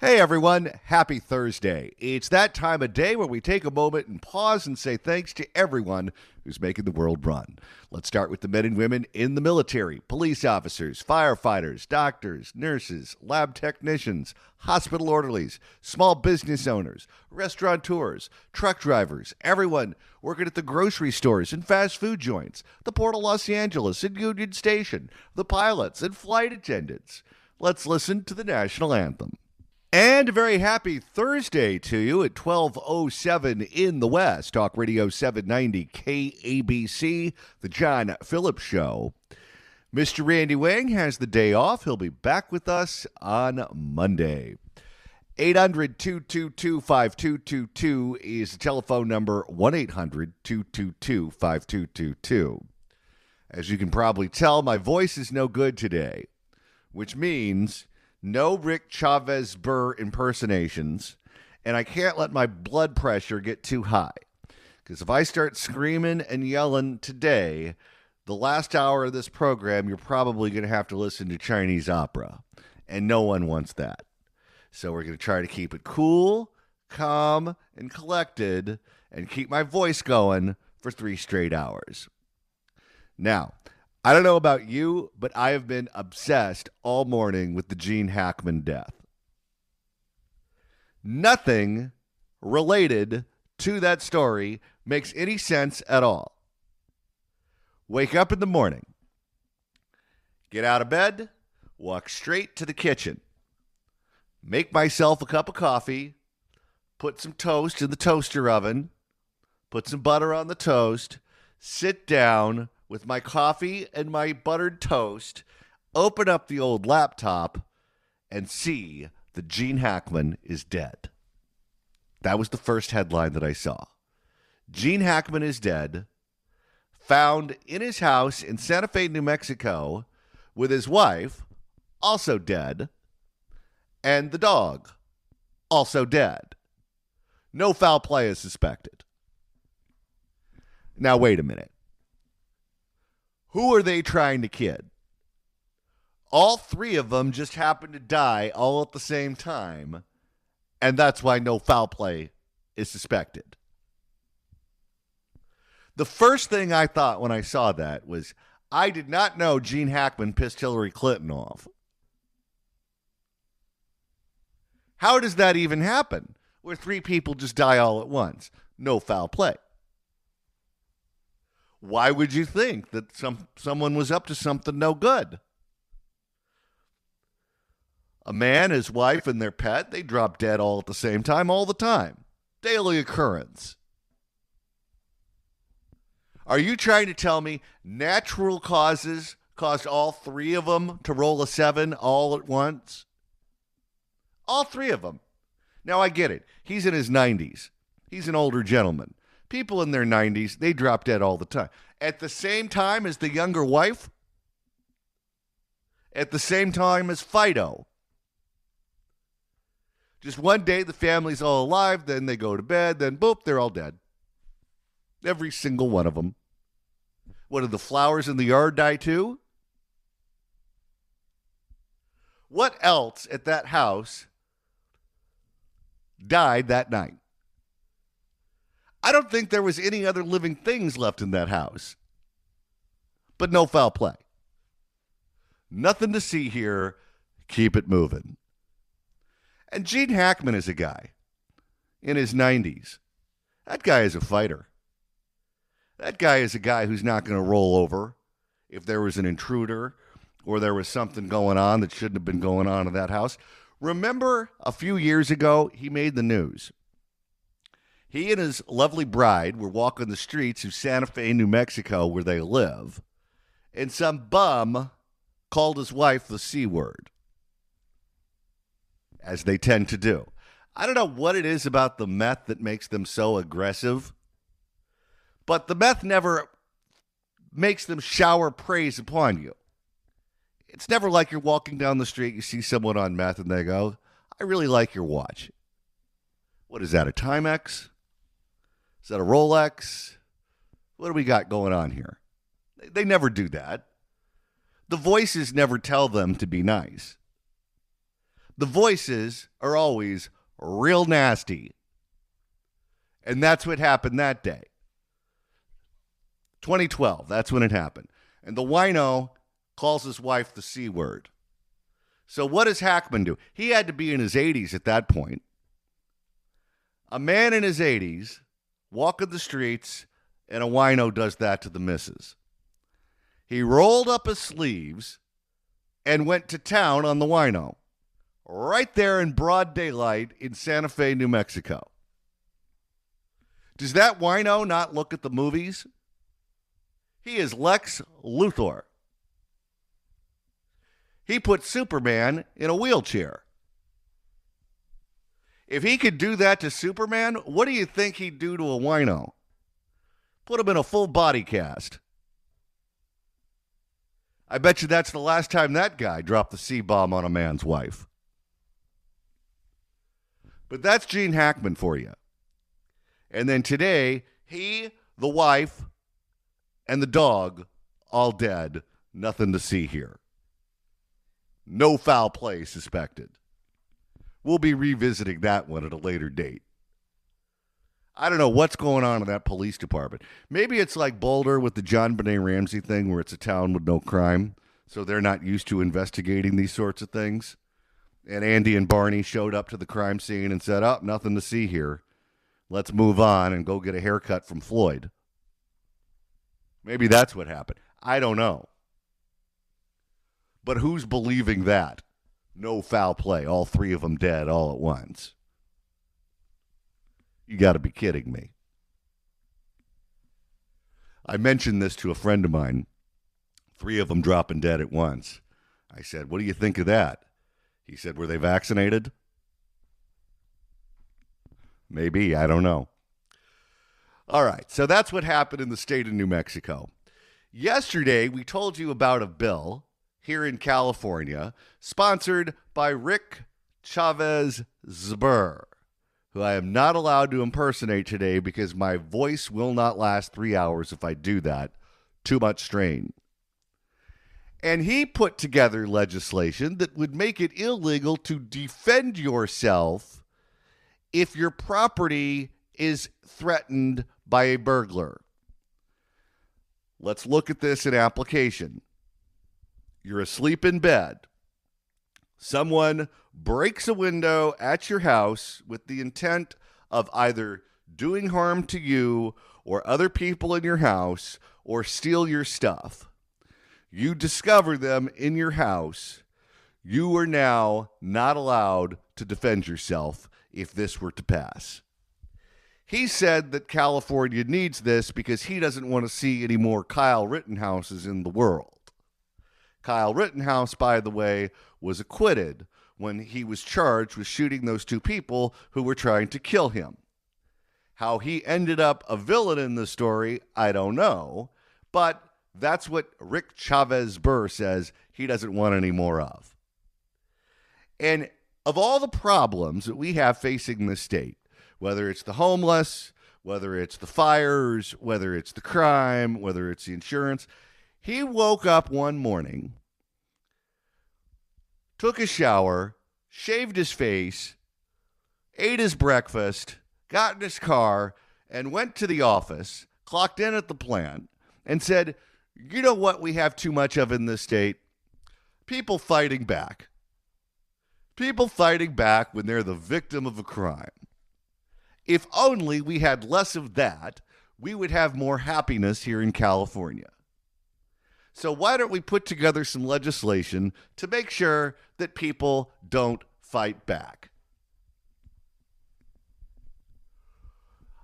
Hey everyone, happy Thursday. It's that time of day where we take a moment and pause and say thanks to everyone who's making the world run. Let's start with the men and women in the military, police officers, firefighters, doctors, nurses, lab technicians, hospital orderlies, small business owners, restaurateurs, truck drivers, everyone working at the grocery stores and fast food joints, the Port of Los Angeles and Union Station, the pilots and flight attendants. Let's listen to the national anthem. And a very happy Thursday to you at 12:07 in the West. Talk Radio 790 KABC, the John Phillips Show. Mr. Randy Wang has the day off. He'll be back with us on Monday. 800-222-5222 is the telephone number, 1-800-222-5222. As you can probably tell, my voice is no good today, which means no Rick Chavez Burr impersonations, and I can't let my blood pressure get too high. Because if I start screaming and yelling today, the last hour of this program, you're probably going to have to listen to Chinese opera, and no one wants that. So we're going to try to keep it cool, calm, and collected, and keep my voice going for 3 straight hours. Now, I don't know about you, but I have been obsessed all morning with the Gene Hackman death. Nothing related to that story makes any sense at all. Wake up in the morning, get out of bed, walk straight to the kitchen, make myself a cup of coffee, put some toast in the toaster oven, put some butter on the toast, sit down with my coffee and my buttered toast, open up the old laptop, and see that Gene Hackman is dead. That was the first headline that I saw. Gene Hackman is dead, found in his house in Santa Fe, New Mexico, with his wife, also dead, and the dog, also dead. No foul play is suspected. Now, wait a minute. Who are they trying to kid? All 3 of them just happened to die all at the same time, and that's why no foul play is suspected. The first thing I thought when I saw that was, I did not know Gene Hackman pissed Hillary Clinton off. How does that even happen, where 3 people just die all at once? No foul play. Why would you think that someone was up to something no good? A man, his wife, and their pet, they drop dead all at the same time, all the time. Daily occurrence. Are you trying to tell me natural causes caused all 3 of them to roll a 7 all at once? All 3 of them. Now, I get it. He's in his 90s. He's an older gentleman. People in their 90s, they drop dead all the time. At the same time as the younger wife? At the same time as Fido? Just one day, the family's all alive, then they go to bed, then boop, they're all dead. Every single one of them. What, did the flowers in the yard die too? What else at that house died that night? I don't think there was any other living things left in that house. But no foul play. Nothing to see here. Keep it moving. And Gene Hackman is a guy in his 90s. That guy is a fighter. That guy is a guy who's not going to roll over if there was an intruder or there was something going on that shouldn't have been going on in that house. Remember a few years ago, he made the news. He and his lovely bride were walking the streets of Santa Fe, New Mexico, where they live, and some bum called his wife the C word, as they tend to do. I don't know what it is about the meth that makes them so aggressive, but the meth never makes them shower praise upon you. It's never like you're walking down the street, you see someone on meth, and they go, I really like your watch. What is that, a Timex? Is that a Rolex? What do we got going on here? They never do that. The voices never tell them to be nice. the voices are always real nasty. And that's what happened that day. 2012, that's when it happened. And the wino calls his wife the C word. So what does Hackman do? He had to be in his 80s at that point. A man in his 80s walking the streets, and a wino does that to the missus. He rolled up his sleeves and went to town on the wino, right there in broad daylight in Santa Fe, New Mexico. Does that wino not look at the movies? He is Lex Luthor. He put Superman in a wheelchair. If he could do that to Superman, what do you think he'd do to a wino? Put him in a full body cast. I bet you that's the last time that guy dropped the C-bomb on a man's wife. But that's Gene Hackman for you. And then today, he, the wife, and the dog, all dead. Nothing to see here. No foul play suspected. We'll be revisiting that one at a later date. I don't know what's going on in that police department. Maybe it's like Boulder with the John Benet Ramsey thing where it's a town with no crime, so they're not used to investigating these sorts of things. And Andy and Barney showed up to the crime scene and said, oh, nothing to see here. Let's move on and go get a haircut from Floyd. Maybe that's what happened. I don't know. But who's believing that? No foul play. All three of them dead all at once. You got to be kidding me. I mentioned this to a friend of mine. 3 of them dropping dead at once. I said, what do you think of that? He said, were they vaccinated? Maybe. I don't know. All right. So that's what happened in the state of New Mexico. Yesterday, we told you about a bill here in California sponsored by Rick Chavez Zbur, who I am not allowed to impersonate today because my voice will not last 3 hours if I do that. Too much strain. And he put together legislation that would make it illegal to defend yourself if your property is threatened by a burglar. Let's look at this in application. You're asleep in bed. Someone breaks a window at your house with the intent of either doing harm to you or other people in your house or steal your stuff. You discover them in your house. You are now not allowed to defend yourself if this were to pass. He said that California needs this because he doesn't want to see any more Kyle Rittenhouses in the world. Kyle Rittenhouse, by the way, was acquitted when he was charged with shooting those 2 people who were trying to kill him. How he ended up a villain in the story, I don't know, but that's what Rick Chavez Burr says he doesn't want any more of. And of all the problems that we have facing this state, whether it's the homeless, whether it's the fires, whether it's the crime, whether it's the insurance, he woke up one morning, took a shower, shaved his face, ate his breakfast, got in his car, and went to the office, clocked in at the plant, and said, you know what we have too much of in this state? People fighting back. People fighting back when they're the victim of a crime. If only we had less of that, we would have more happiness here in California. So why don't we put together some legislation to make sure that people don't fight back?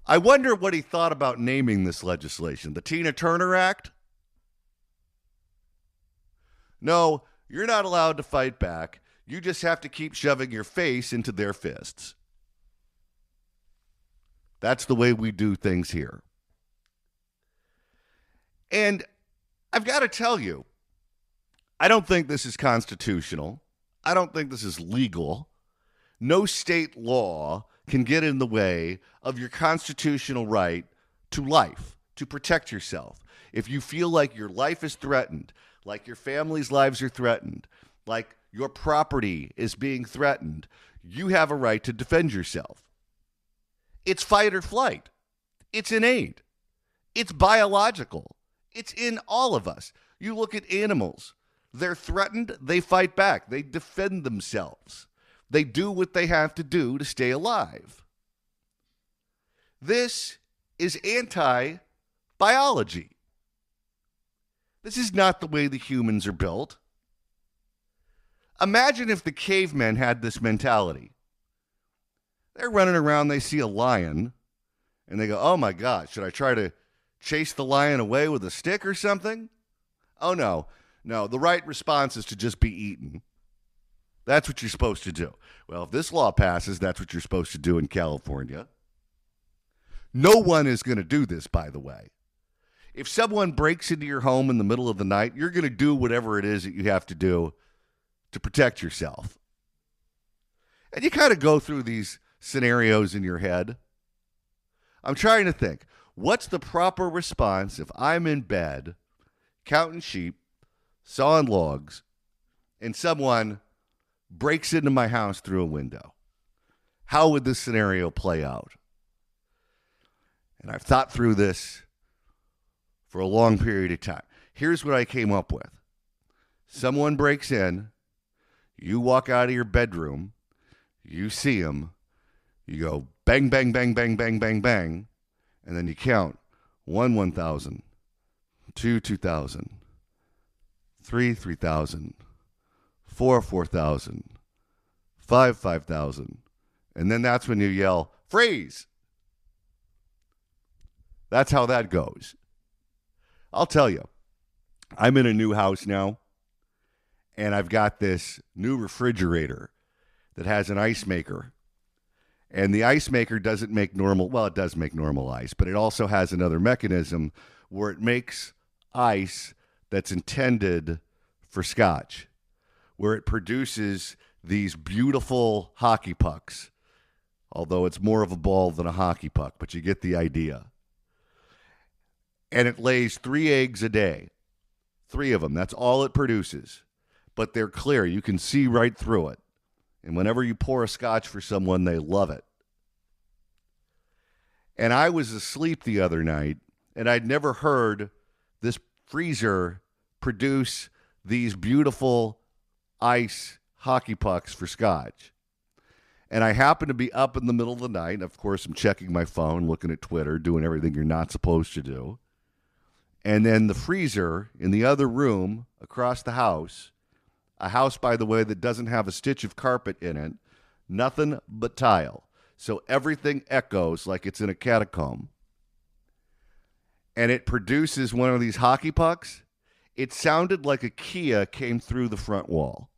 I wonder what he thought about naming this legislation. The Tina Turner Act? No, you're not allowed to fight back. You just have to keep shoving your face into their fists. That's the way we do things here. And I've got to tell you, I don't think this is constitutional. I don't think this is legal. No state law can get in the way of your constitutional right to life, to protect yourself. If you feel like your life is threatened, like your family's lives are threatened, like your property is being threatened, you have a right to defend yourself. It's fight or flight. It's innate. It's biological. It's in all of us. You look at animals. They're threatened. They fight back. They defend themselves. They do what they have to do to stay alive. This is anti-biology. This is not the way the humans are built. Imagine if the cavemen had this mentality. They're running around, they see a lion, and they go, oh my God, should I try to chase the lion away with a stick or something? Oh no, the right response is to just be eaten. That's what you're supposed to do. Well, if this law passes, that's what you're supposed to do in California. No one is going to do this, by the way. If someone breaks into your home in the middle of the night, you're going to do whatever it is that you have to do to protect yourself. And you kind of go through these scenarios in your head. I'm trying to think, what's the proper response if I'm in bed, counting sheep, sawing logs, and someone breaks into my house through a window? How would this scenario play out? And I've thought through this for a long period of time. Here's what I came up with. Someone breaks in, you walk out of your bedroom, you see him, you go bang, bang, bang, bang, bang, bang, bang, and then you count 1,000, 2,000, 3,000, 4,000, 5,000, and then that's when you yell, freeze! That's how that goes. I'll tell you, I'm in a new house now, and I've got this new refrigerator that has an ice maker. And the ice maker doesn't make normal, well, it does make normal ice, but it also has another mechanism where it makes ice that's intended for scotch, where it produces these beautiful hockey pucks, although it's more of a ball than a hockey puck, but you get the idea. And it lays 3 eggs a day, 3 of them. That's all it produces. But they're clear. You can see right through it. And whenever you pour a scotch for someone, they love it. And I was asleep the other night, and I'd never heard this freezer produce these beautiful ice hockey pucks for scotch. And I happened to be up in the middle of the night. Of course, I'm checking my phone, looking at Twitter, doing everything you're not supposed to do. And then the freezer in the other room across the house, a house, by the way, that doesn't have a stitch of carpet in it, nothing but tile. So everything echoes like it's in a catacomb. And it produces one of these hockey pucks. It sounded like a Kia came through the front wall.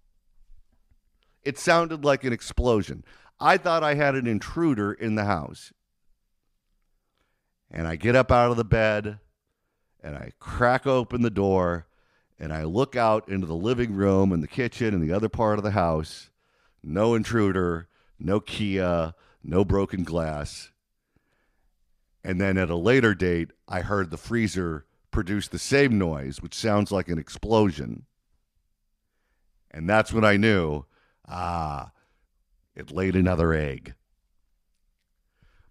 It sounded like an explosion. I thought I had an intruder in the house. And I get up out of the bed, and I crack open the door, and I look out into the living room and the kitchen and the other part of the house. No intruder, no Kia, no broken glass. And then at a later date, I heard the freezer produce the same noise, which sounds like an explosion. And that's when I knew, it laid another egg.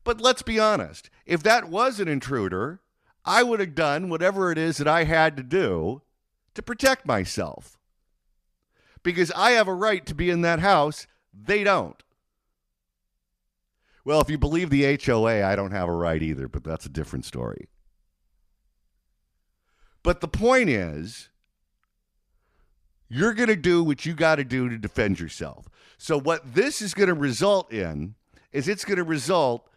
But let's be honest. If that was an intruder, I would have done whatever it is that I had to do to protect myself. Because I have a right to be in that house. They don't. Well, if you believe the HOA, I don't have a right either, but that's a different story. But the point is, you're going to do what you got to do to defend yourself. So what this is going to result in is it's going to result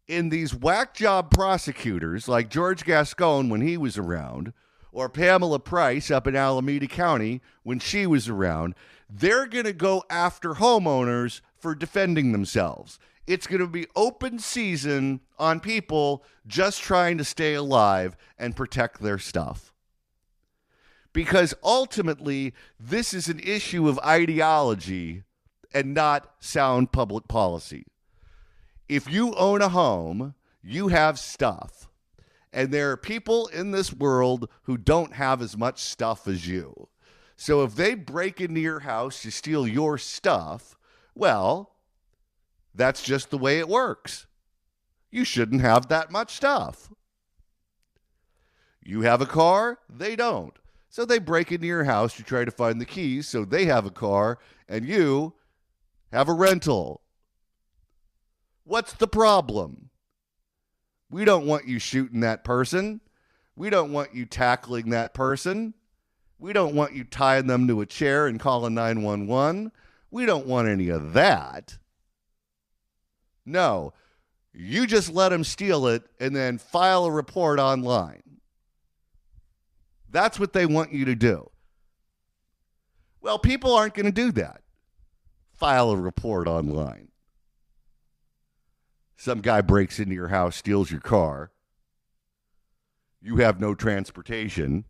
in these whack job prosecutors like George Gascon when he was around, or Pamela Price up in Alameda County when she was around. They're going to go after homeowners for defending themselves. It's going to be open season on people just trying to stay alive and protect their stuff. Because ultimately, this is an issue of ideology and not sound public policy. If you own a home, you have stuff. And there are people in this world who don't have as much stuff as you. So if they break into your house to steal your stuff, well, that's just the way it works. You shouldn't have that much stuff. You have a car, they don't. So they break into your house to try to find the keys so they have a car and you have a rental. What's the problem? We don't want you shooting that person. We don't want you tackling that person. We don't want you tying them to a chair and calling 911. We don't want any of that. No, you just let them steal it and then file a report online. That's what they want you to do. Well, people aren't going to do that. File a report online. Some guy breaks into your house, steals your car. You have no transportation.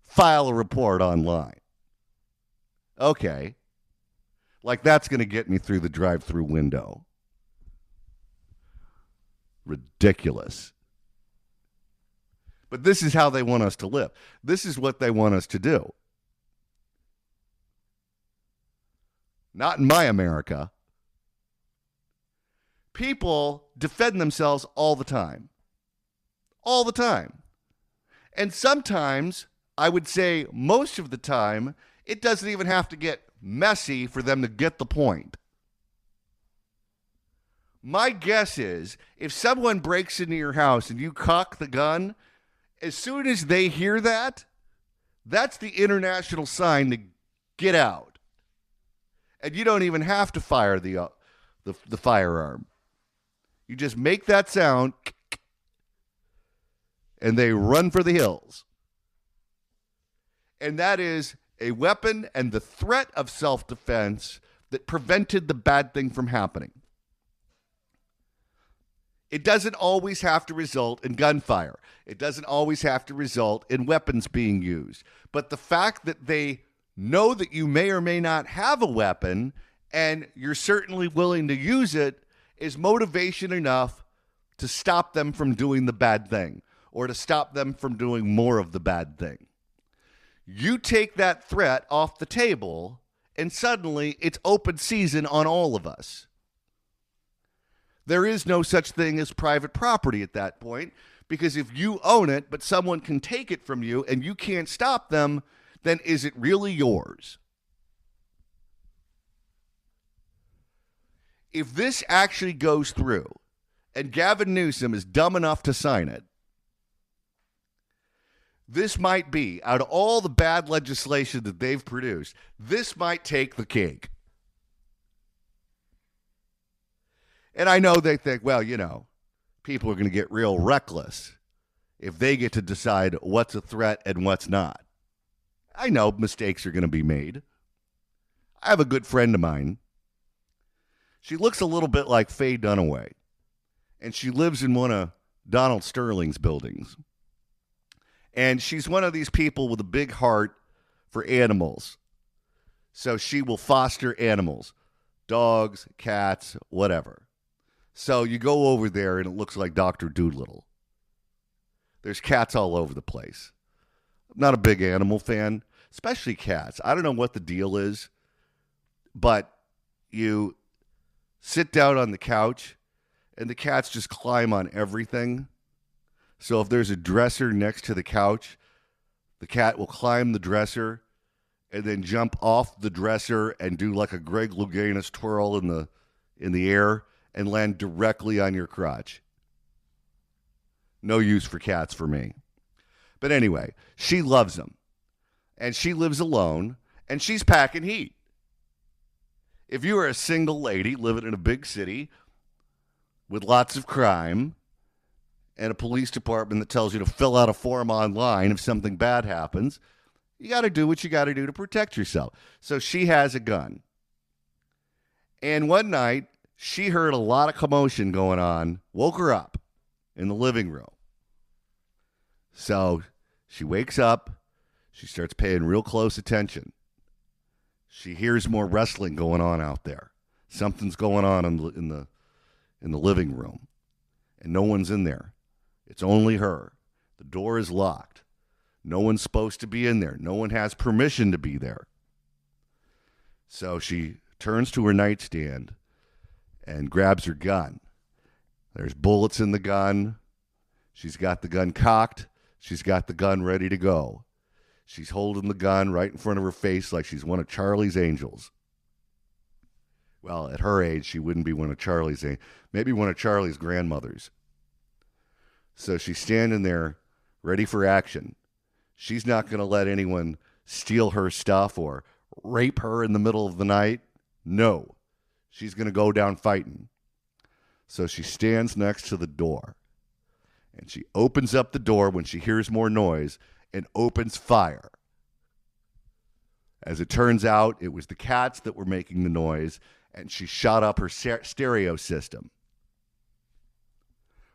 File a report online. Okay. Like that's going to get me through the drive-through window. Ridiculous. But this is how they want us to live. This is what they want us to do. Not in my America. People defend themselves all the time. All the time. And sometimes, I would say most of the time, it doesn't even have to get messy for them to get the point. My guess is, if someone breaks into your house and you cock the gun, as soon as they hear that, that's the international sign to get out. And you don't even have to fire the firearm. You just make that sound, and they run for the hills. And that is a weapon and the threat of self-defense that prevented the bad thing from happening. It doesn't always have to result in gunfire. It doesn't always have to result in weapons being used. But the fact that they know that you may or may not have a weapon and you're certainly willing to use it is motivation enough to stop them from doing the bad thing or to stop them from doing more of the bad thing. You take that threat off the table and suddenly it's open season on all of us. There is no such thing as private property at that point, because if you own it, but someone can take it from you and you can't stop them, then is it really yours? If this actually goes through and Gavin Newsom is dumb enough to sign it, this might be, out of all the bad legislation that they've produced, this might take the cake. And I know they think, well, you know, people are going to get real reckless if they get to decide what's a threat and what's not. I know mistakes are going to be made. I have a good friend of mine. She looks a little bit like Faye Dunaway, and she lives in one of Donald Sterling's buildings. And she's one of these people with a big heart for animals. So she will foster animals, dogs, cats, whatever. So you go over there and it looks like Dr. Dolittle. There's cats all over the place. I'm not a big animal fan, especially cats. I don't know what the deal is, but you sit down on the couch and the cats just climb on everything. So if there's a dresser next to the couch, the cat will climb the dresser and then jump off the dresser and do like a Greg Louganis twirl in the air and land directly on your crotch. No use for cats for me. But anyway, she loves them. And she lives alone, and she's packing heat. If you are a single lady living in a big city with lots of crime and a police department that tells you to fill out a form online if something bad happens, you got to do what you got to do to protect yourself. So she has a gun. And one night, she heard a lot of commotion going on, woke her up in the living room. So she wakes up, she starts paying real close attention. She hears more wrestling going on out there. Something's going on in the living room, and no one's in there. It's only her. The door is locked. No one's supposed to be in there. No one has permission to be there. So she turns to her nightstand and grabs her gun. There's bullets in the gun. She's got the gun cocked. She's got the gun ready to go. She's holding the gun right in front of her face like she's one of Charlie's Angels. Well, at her age, she wouldn't be one of Charlie's angels. Maybe one of Charlie's grandmothers. So she's standing there ready for action. She's not going to let anyone steal her stuff or rape her in the middle of the night. No. She's going to go down fighting. So she stands next to the door. And she opens up the door when she hears more noise and opens fire. As it turns out, it was the cats that were making the noise, and she shot up her stereo system.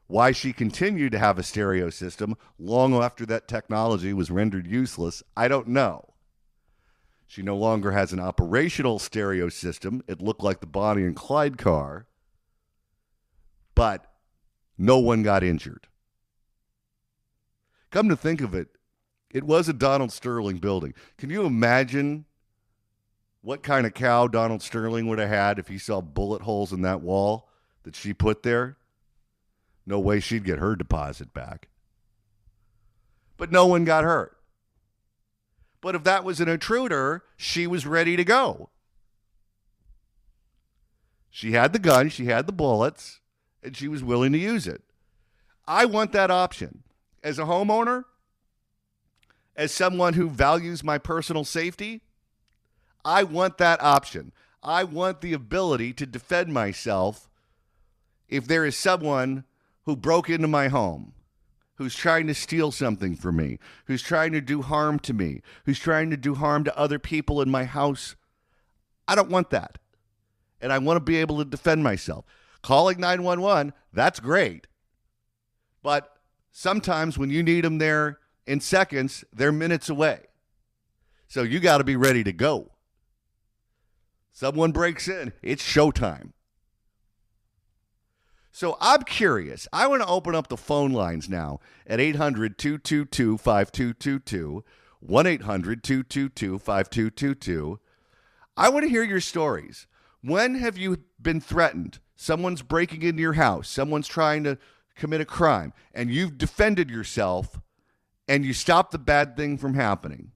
Why she continued to have a stereo system long after that technology was rendered useless, I don't know. She no longer has an operational stereo system. It looked like the Bonnie and Clyde car, but no one got injured. Come to think of it, it was a Donald Sterling building. Can you imagine what kind of cow Donald Sterling would have had if he saw bullet holes in that wall that she put there? No way she'd get her deposit back. But no one got hurt. But if that was an intruder, she was ready to go. She had the gun, she had the bullets, and she was willing to use it. I want that option. As a homeowner, as someone who values my personal safety, I want that option. I want the ability to defend myself if there is someone who broke into my home, who's trying to steal something from me, who's trying to do harm to me, who's trying to do harm to other people in my house. I don't want that. And I want to be able to defend myself. Calling 911, that's great. But sometimes when you need them there in seconds, they're minutes away. So you got to be ready to go. Someone breaks in, it's showtime. So I'm curious. I want to open up the phone lines now at 800-222-5222, 1-800-222-5222. I want to hear your stories. When have you been threatened? Someone's breaking into your house. Someone's trying to commit a crime, and you've defended yourself, and you stopped the bad thing from happening.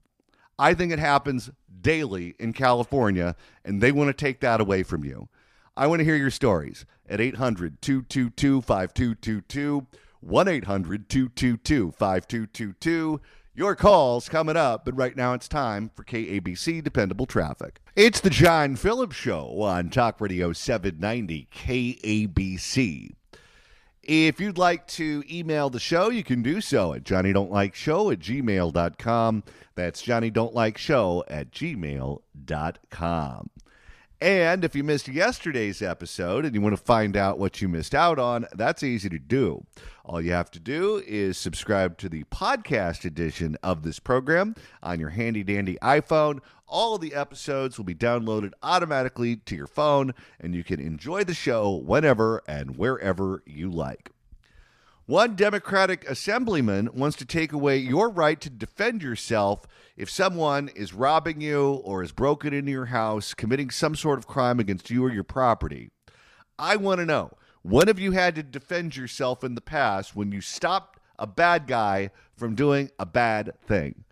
I think it happens daily in California, and they want to take that away from you. I want to hear your stories at 800-222-5222, 1-800-222-5222. Your call's coming up, but right now it's time for KABC Dependable Traffic. It's the John Phillips Show on Talk Radio 790 KABC. If you'd like to email the show, you can do so at johnnydon'tlikeshow@gmail.com. That's johnnydon'tlikeshow@gmail.com. And if you missed yesterday's episode and you want to find out what you missed out on, that's easy to do. All you have to do is subscribe to the podcast edition of this program on your handy-dandy iPhone. All of the episodes will be downloaded automatically to your phone, and you can enjoy the show whenever and wherever you like. One Democratic assemblyman wants to take away your right to defend yourself if someone is robbing you or is broken into your house, committing some sort of crime against you or your property. I want to know, when have you had to defend yourself in the past when you stopped a bad guy from doing a bad thing?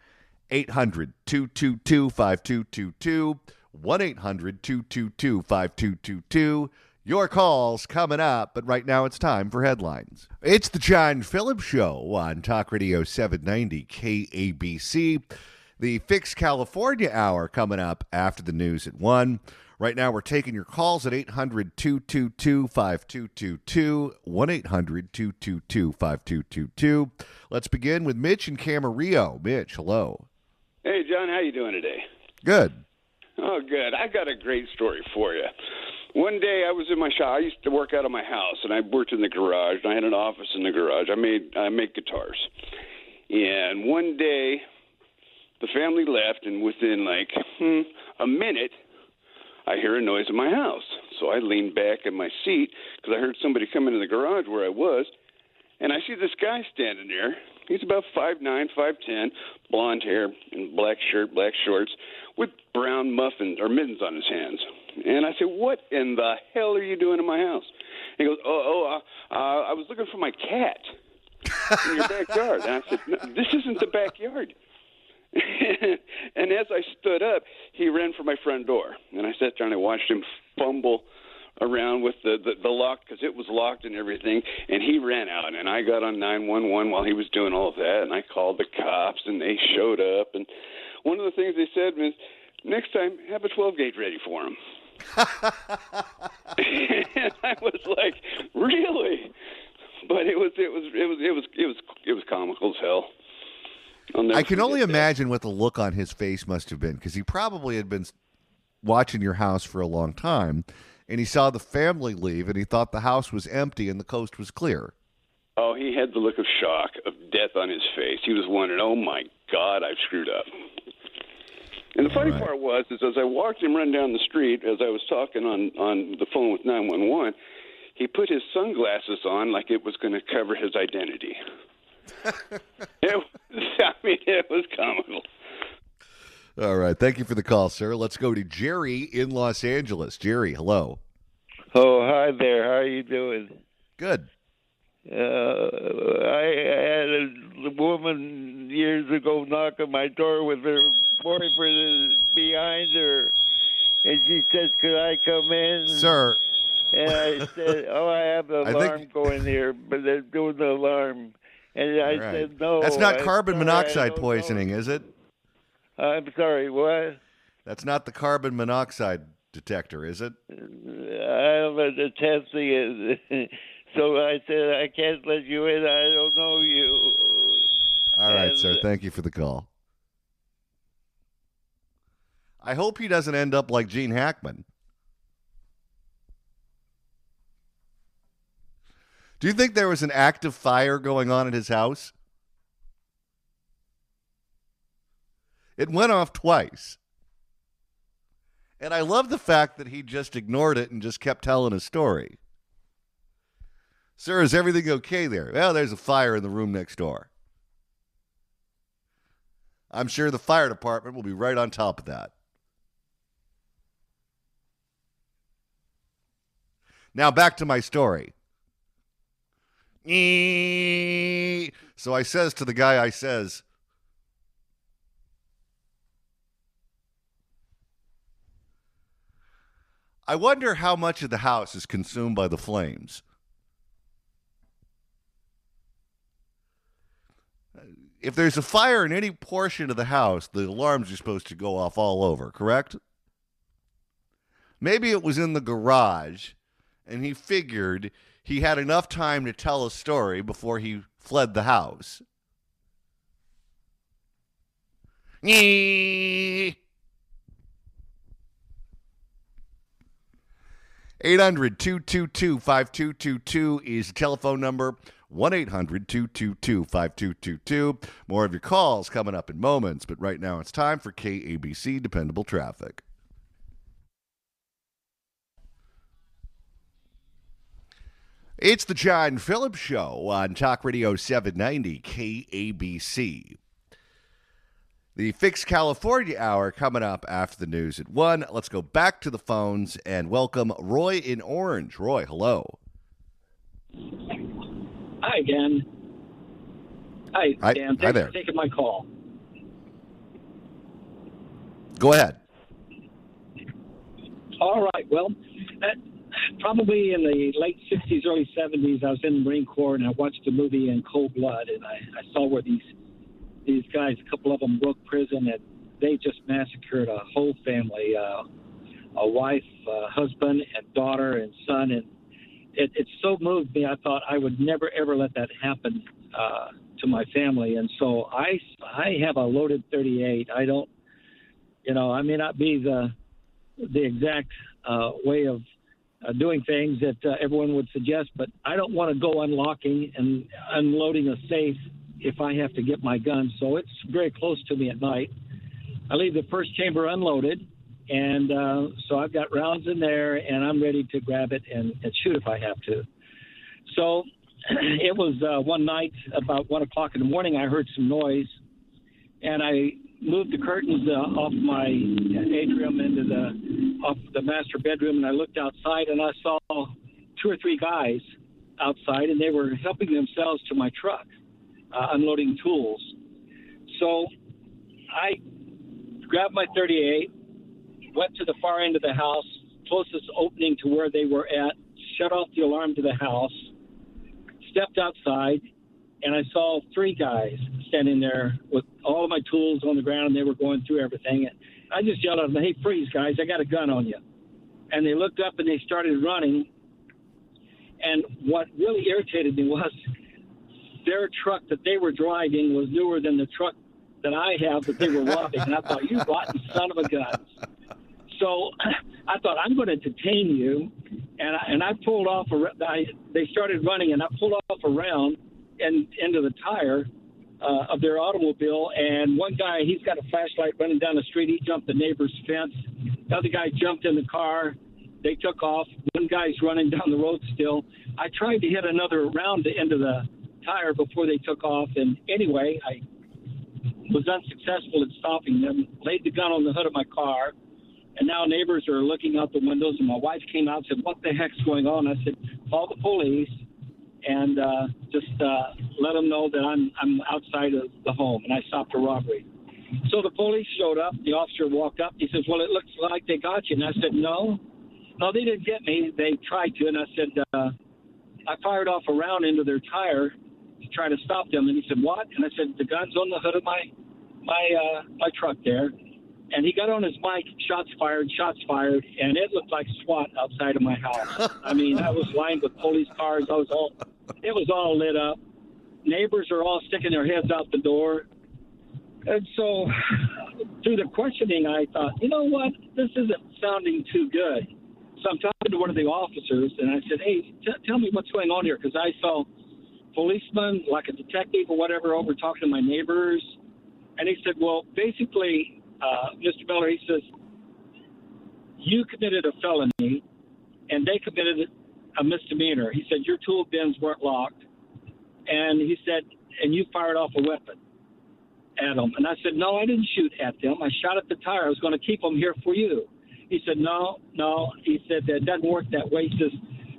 800-222-5222, 1-800-222-5222. Your call's coming up, but right now it's time for headlines. It's the John Phillips Show on Talk Radio 790 KABC. The Fix California Hour coming up after the news at 1. Right now we're taking your calls at 800-222-5222, 1-800-222-5222. Let's begin with Mitch in Camarillo. Mitch, hello. Hey, John, how you doing today? Good. Oh, good. I got a great story for you. One day I was in my shop. I used to work out of my house, and I worked in the garage. And I had an office in the garage. I make guitars. And one day the family left, and within like a minute, I hear a noise in my house. So I leaned back in my seat because I heard somebody come into the garage where I was, and I see this guy standing there He's about 5'9", 5'10", blonde hair and black shirt, black shorts, with brown muffins or mittens on his hands. And I said, "What in the hell are you doing in my house?" He goes, I was looking for my cat in your backyard." And I said, "No, this isn't the backyard." And as I stood up, he ran for my front door. And I sat down and watched him fumble around with the lock, because it was locked and everything. And he ran out, and I got on 911 while he was doing all of that. And I called the cops, and they showed up. And one of the things they said was, "Next time, have a 12-gauge ready for him." And I was like, "Really?" But it was comical as hell. I can only imagine what the look on his face must have been, because he probably had been watching your house for a long time, and he saw the family leave, and he thought the house was empty and the coast was clear. Oh, he had the look of shock, of death on his face. He was wondering, "Oh my God, I've screwed up." And the funny part was, is as I watched him run down the street, as I was talking on the phone with 911, he put his sunglasses on like it was going to cover his identity. It was comical. All right. Thank you for the call, sir. Let's go to Jerry in Los Angeles. Jerry, hello. Oh, hi there. How are you doing? Good. I had a woman years ago knock on my door with her boyfriend behind her, and she said, "Could I come in?" Sir. And I said, "Oh, I have the alarm going here, but they're doing the alarm." And I said, "No." That's not carbon monoxide poisoning, is it? I'm sorry, what? That's not the carbon monoxide detector, is it? I'm testing it. So I said, "I can't let you in. I don't know you." All right, sir. Thank you for the call. I hope he doesn't end up like Gene Hackman. Do you think there was an active fire going on at his house? It went off twice. And I love the fact that he just ignored it and just kept telling his story. "Sir, is everything okay there?" "Well, there's a fire in the room next door." I'm sure the fire department will be right on top of that. Now back to my story. So I says to the guy, "I wonder how much of the house is consumed by the flames." If there's a fire in any portion of the house, the alarms are supposed to go off all over, correct? Maybe it was in the garage, and he figured he had enough time to tell a story before he fled the house. 800-222-5222 is the telephone number. 1-800-222-5222. More of your calls coming up in moments, but right now it's time for KABC Dependable Traffic. It's the John Phillips Show on Talk Radio 790 KABC. The Fix California Hour coming up after the news at 1. Let's go back to the phones and welcome Roy in Orange. Roy, hello. Hi, Dan. Hi, Dan. Thanks there. for taking my call. Go ahead. All right. Well, probably in the late 60s, early 70s, I was in the Marine Corps, and I watched the movie In Cold Blood, and I saw where these guys, a couple of them broke prison, and they just massacred a whole family, a wife, husband, and daughter, and son, and it so moved me. I thought I would never, ever let that happen to my family. And so I have a loaded 38. I don't, I may not be the exact way of doing things that everyone would suggest, but I don't want to go unlocking and unloading a safe if I have to get my gun. So it's very close to me at night. I leave the first chamber unloaded, and so I've got rounds in there, and I'm ready to grab it and shoot if I have to. So it was one night about 1 o'clock in the morning. I heard some noise, and I moved the curtains off my atrium off the master bedroom, and I looked outside, and I saw 2 or 3 guys outside, and they were helping themselves to my truck, unloading tools. So I grabbed my .38, went to the far end of the house, closest opening to where they were at, shut off the alarm to the house, stepped outside, and I saw 3 guys standing there with all of my tools on the ground, and they were going through everything. And I just yelled at them, "Hey, freeze, guys, I got a gun on you." And they looked up, and they started running. And what really irritated me was their truck that they were driving was newer than the truck that I have that they were robbing. And I thought, you rotten son of a gun. So I thought, I'm going to detain you. And I pulled off. They started running, and I pulled off around and into the tire of their automobile. And one guy, he's got a flashlight running down the street. He jumped the neighbor's fence. The other guy jumped in the car. They took off. One guy's running down the road still. I tried to hit another round into the tire before they took off. And anyway, I was unsuccessful at stopping them, laid the gun on the hood of my car. And now neighbors are looking out the windows, and my wife came out and said, "What the heck's going on?" I said, "Call the police and just let them know that I'm outside of the home, and I stopped a robbery." So the police showed up. The officer walked up. He says, "Well, it looks like they got you." And I said, No, they didn't get me. They tried to. And I said, I fired off a round into their tire to try to stop them. And he said, "What?" And I said, "The gun's on the hood of my truck there." And he got on his mic, shots fired, and it looked like SWAT outside of my house. I mean, I was lined with police cars. It was all lit up. Neighbors are all sticking their heads out the door. And so through the questioning, I thought, you know what, this isn't sounding too good. So I'm talking to one of the officers, and I said, "Hey, tell me what's going on here," because I saw policemen, like a detective or whatever, over talking to my neighbors. And he said, "Well, basically, Mr. Miller," he says, "you committed a felony, and they committed a misdemeanor." He said, "Your tool bins weren't locked." And he said, "And you fired off a weapon at them." And I said, "No, I didn't shoot at them. I shot at the tire. I was going to keep them here for you." He said, No. He said, "That doesn't work that way." He says,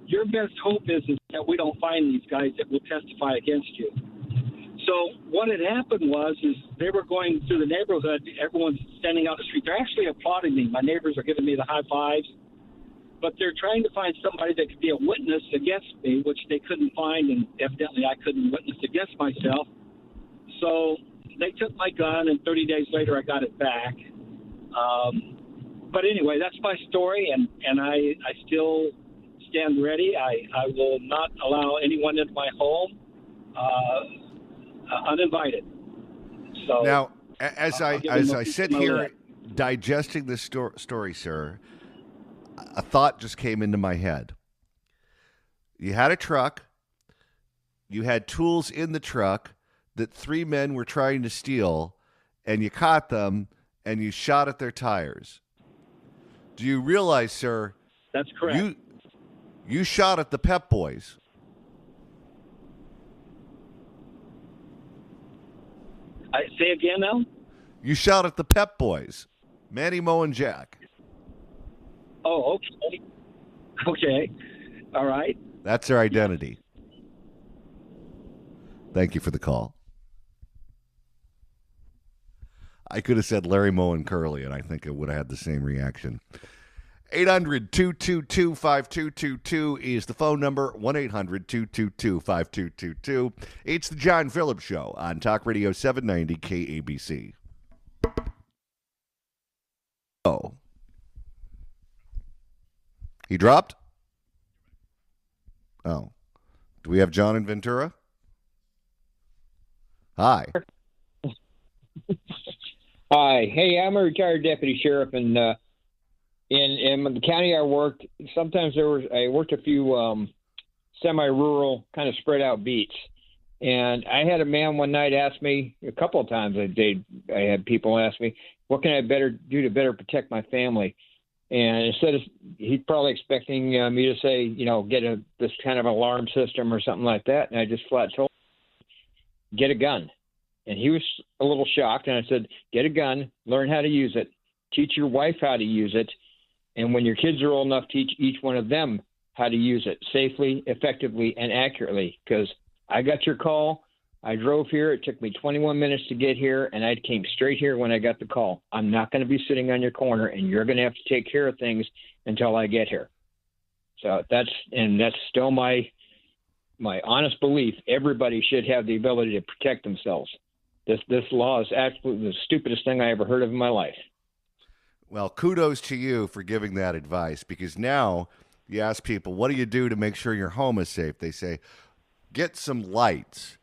"Your best hope is that we don't find these guys that will testify against you." So what had happened was they were going through the neighborhood. Everyone's standing out the street. They're actually applauding me. My neighbors are giving me the high fives. But they're trying to find somebody that could be a witness against me, which they couldn't find, and evidently I couldn't witness against myself. So they took my gun, and 30 days later I got it back. But anyway, that's my story, and I still stand ready. I will not allow anyone into my home uninvited. So now, as I sit here digesting this story, sir, a thought just came into my head. You had a truck. You had tools in the truck that 3 men were trying to steal, and you caught them, and you shot at their tires. Do you realize, sir? That's correct. You shot at the Pep Boys. I say again now? You shot at the Pep Boys, Manny, Mo, and Jack. Oh, okay. Okay. All right. That's their identity. Thank you for the call. I could have said Larry, Moe, and Curly, and I think it would have had the same reaction. 800-222-5222 is the phone number. 1-800-222-5222. It's the John Phillips Show on Talk Radio 790 KABC. Oh. He dropped? Oh. Do we have John in Ventura? Hi. Hi. Hey, I'm a retired deputy sheriff, and in the county I worked, sometimes I worked a few semi-rural kind of spread out beats. And I had a man one night ask me, a couple of times I had people ask me, what can I do to better protect my family? And instead of, he's probably expecting me to say, get this kind of alarm system or something like that. And I just flat told him, get a gun. And he was a little shocked. And I said, get a gun, learn how to use it, teach your wife how to use it. And when your kids are old enough, teach each one of them how to use it safely, effectively, and accurately. Because I got your call. I drove here. It took me 21 minutes to get here, and I came straight here when I got the call. I'm not going to be sitting on your corner, and you're going to have to take care of things until I get here. So that's still my honest belief. Everybody should have the ability to protect themselves. This law is absolutely the stupidest thing I ever heard of in my life. Well, kudos to you for giving that advice, because now you ask people, what do you do to make sure your home is safe? They say, get some lights.